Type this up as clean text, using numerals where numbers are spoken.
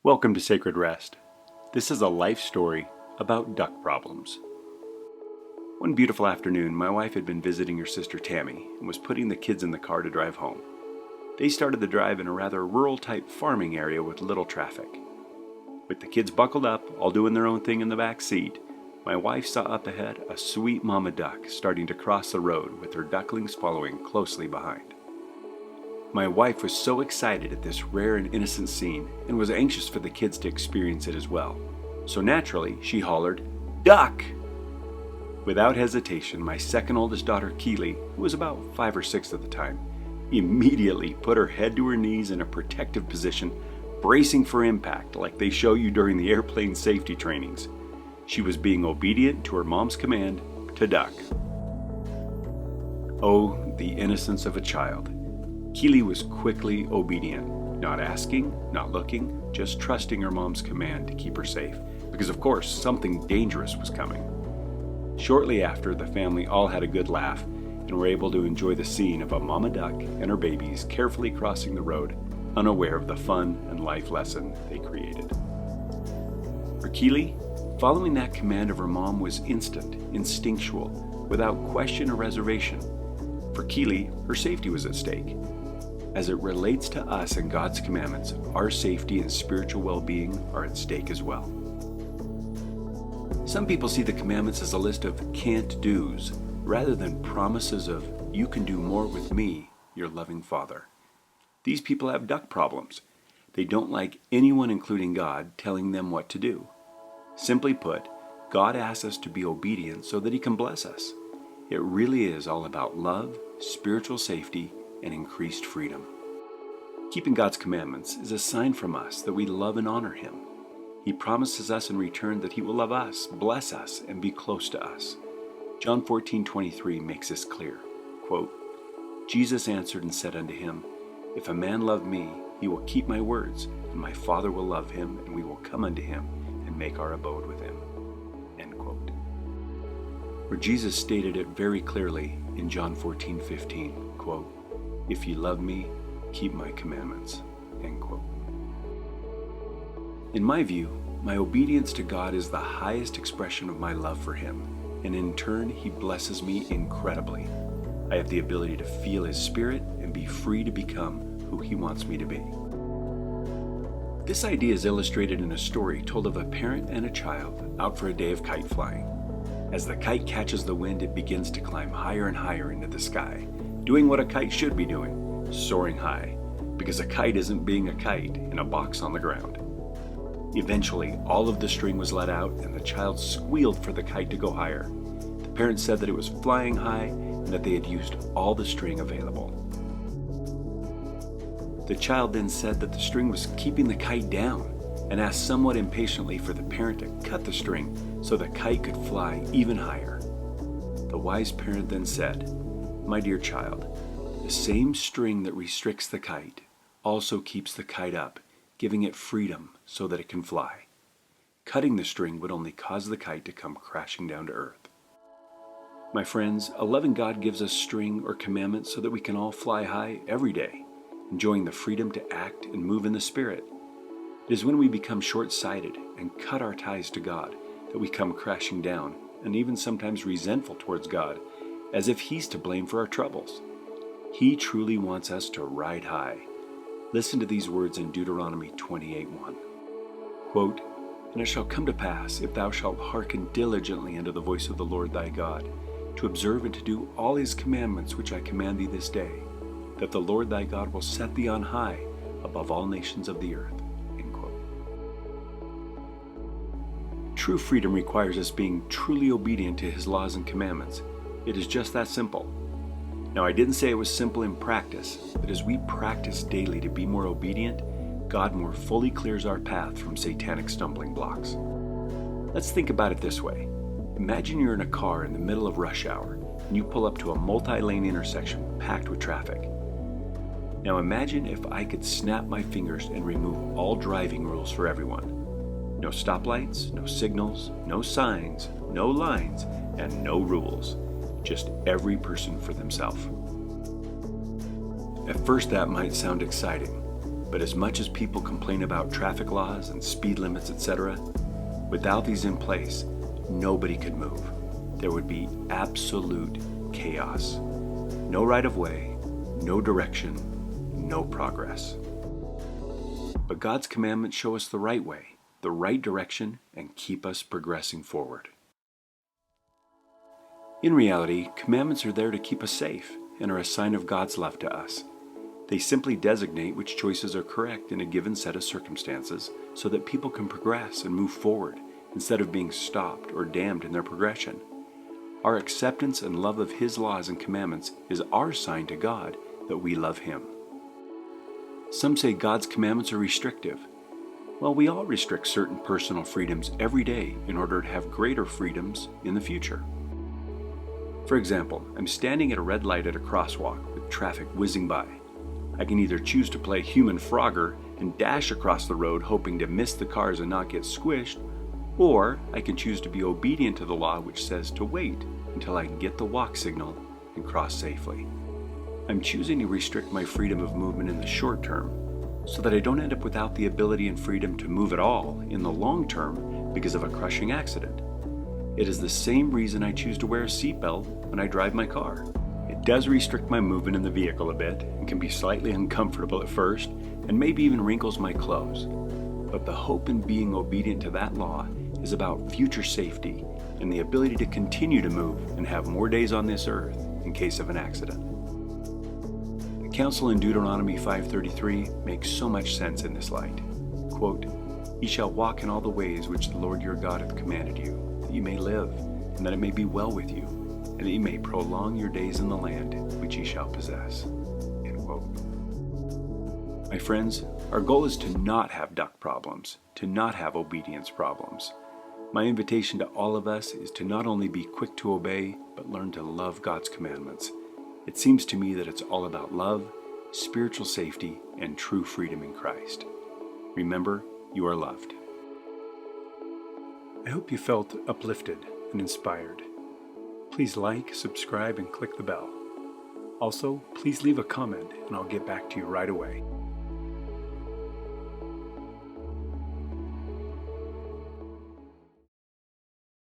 Welcome to Sacred Rest. This is a life story about duck problems. One beautiful afternoon, my wife had been visiting her sister Tammy and was putting the kids in the car to drive home. They started the drive in a rather rural-type farming area with little traffic. With the kids buckled up, all doing their own thing in the back seat, my wife saw up ahead a sweet mama duck starting to cross the road with her ducklings following closely behind. My wife was so excited at this rare and innocent scene and was anxious for the kids to experience it as well. So naturally, she hollered, "Duck!" Without hesitation, my second oldest daughter, Keely, who was about 5 or 6 at the time, immediately put her head to her knees in a protective position, bracing for impact like they show you during the airplane safety trainings. She was being obedient to her mom's command to duck. Oh, the innocence of a child. Keely was quickly obedient, not asking, not looking, just trusting her mom's command to keep her safe, because of course something dangerous was coming. Shortly after, the family all had a good laugh and were able to enjoy the scene of a mama duck and her babies carefully crossing the road, unaware of the fun and life lesson they created. For Keely, following that command of her mom was instant, instinctual, without question or reservation. For Keely, her safety was at stake. As it relates to us and God's commandments, our safety and spiritual well-being are at stake as well. Some people see the commandments as a list of can't-dos, rather than promises of, "You can do more with me, your loving Father." These people have duck problems. They don't like anyone, including God, telling them what to do. Simply put, God asks us to be obedient so that He can bless us. It really is all about love, spiritual safety, and increased freedom. Keeping God's commandments is a sign from us that we love and honor Him. He promises us in return that He will love us, bless us, and be close to us. John 14:23 makes this clear. Quote, "Jesus answered and said unto him, If a man love me, he will keep my words, and my Father will love him, and we will come unto him and make our abode with him." End quote. Where Jesus stated it very clearly in John 14:15, quote, "If ye love me, keep my commandments." End quote. In my view, my obedience to God is the highest expression of my love for Him, and in turn, He blesses me incredibly. I have the ability to feel His Spirit and be free to become who He wants me to be. This idea is illustrated in a story told of a parent and a child out for a day of kite flying. As the kite catches the wind, it begins to climb higher and higher into the sky, doing what a kite should be doing, soaring high, because a kite isn't being a kite in a box on the ground. Eventually, all of the string was let out and the child squealed for the kite to go higher. The parents said that it was flying high and that they had used all the string available. The child then said that the string was keeping the kite down and asked somewhat impatiently for the parent to cut the string so the kite could fly even higher. The wise parent then said, "My dear child, the same string that restricts the kite also keeps the kite up, giving it freedom so that it can fly. Cutting the string would only cause the kite to come crashing down to earth." My friends, a loving God gives us string or commandments so that we can all fly high every day, enjoying the freedom to act and move in the Spirit. It is when we become short-sighted and cut our ties to God that we come crashing down and even sometimes resentful towards God, as if He's to blame for our troubles. He truly wants us to ride high. Listen to these words in Deuteronomy 28:1. Quote, "And it shall come to pass, if thou shalt hearken diligently unto the voice of the Lord thy God, to observe and to do all His commandments which I command thee this day, that the Lord thy God will set thee on high above all nations of the earth." End quote. True freedom requires us being truly obedient to His laws and commandments. It is just that simple. Now, I didn't say it was simple in practice, but as we practice daily to be more obedient, God more fully clears our path from satanic stumbling blocks. Let's think about it this way. Imagine you're in a car in the middle of rush hour, and you pull up to a multi-lane intersection packed with traffic. Now imagine if I could snap my fingers and remove all driving rules for everyone. No stoplights, no signals, no signs, no lines, and no rules. Just every person for themselves. At first that might sound exciting, But as much as people complain about traffic laws and speed limits, etc., without these in place, nobody could move. There would be absolute chaos. No right of way, no direction, no progress. But God's commandments show us the right way, the right direction, and keep us progressing forward. In reality, commandments are there to keep us safe and are a sign of God's love to us. They simply designate which choices are correct in a given set of circumstances so that people can progress and move forward instead of being stopped or damned in their progression. Our acceptance and love of His laws and commandments is our sign to God that we love Him. Some say God's commandments are restrictive. Well, we all restrict certain personal freedoms every day in order to have greater freedoms in the future. For example, I'm standing at a red light at a crosswalk with traffic whizzing by. I can either choose to play human Frogger and dash across the road hoping to miss the cars and not get squished, or I can choose to be obedient to the law which says to wait until I can get the walk signal and cross safely. I'm choosing to restrict my freedom of movement in the short term so that I don't end up without the ability and freedom to move at all in the long term because of a crushing accident. It is the same reason I choose to wear a seatbelt when I drive my car. It does restrict my movement in the vehicle a bit and can be slightly uncomfortable at first and maybe even wrinkles my clothes. But the hope in being obedient to that law is about future safety and the ability to continue to move and have more days on this earth in case of an accident. The counsel in Deuteronomy 5:33 makes so much sense in this light. Quote, "Ye shall walk in all the ways which the Lord your God hath commanded you, that ye may live, and that it may be well with you, and that ye may prolong your days in the land which ye shall possess." End quote. My friends, our goal is to not have duck problems, to not have obedience problems. My invitation to all of us is to not only be quick to obey, but learn to love God's commandments. It seems to me that it's all about love, spiritual safety, and true freedom in Christ. Remember, you are loved. I hope you felt uplifted and inspired. Please like, subscribe, and click the bell. Also, please leave a comment and I'll get back to you right away.